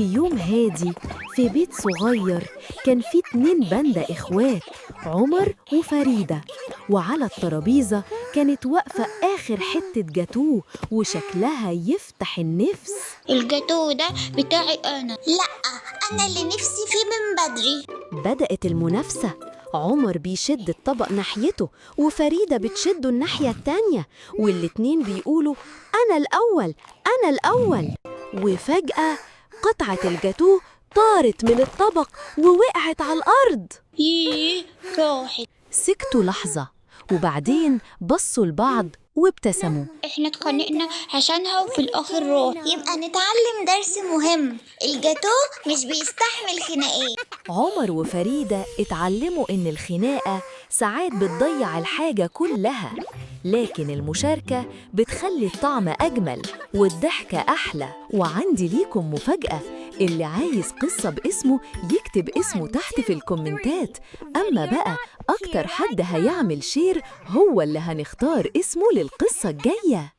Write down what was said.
في يوم هادي في بيت صغير كان فيه 2 باندا إخوات، عمر وفريدة. وعلى الترابيزة كانت واقفة آخر حتة جاتوه وشكلها يفتح النفس. الجاتو ده بتاعي أنا. لا، أنا اللي نفسي فيه من بدري. بدأت المنافسة، عمر بيشد الطبق ناحيته وفريدة بتشده الناحية التانية، والاتنين بيقولوا أنا الأول أنا الأول. وفجأة قطعة الجاتوه طارت من الطبق ووقعت على الأرض. ييه، راحت. سكتوا لحظة وبعدين بصوا لبعض وابتسموا. احنا اتخانقنا عشانها وفي الآخر راحت. يبقى نتعلم درس مهم، الجاتو مش بيستحمل خناقات. عمر وفريدة اتعلموا إن الخناقة ساعات بتضيع الحاجة كلها، لكن المشاركة بتخلي الطعم أجمل والضحكة أحلى. وعندي ليكم مفاجأة، اللي عايز قصة باسمه يكتب اسمه تحت في الكومنتات، أما بقى أكتر حد هيعمل شير هو اللي هنختار اسمه للقصة الجاية.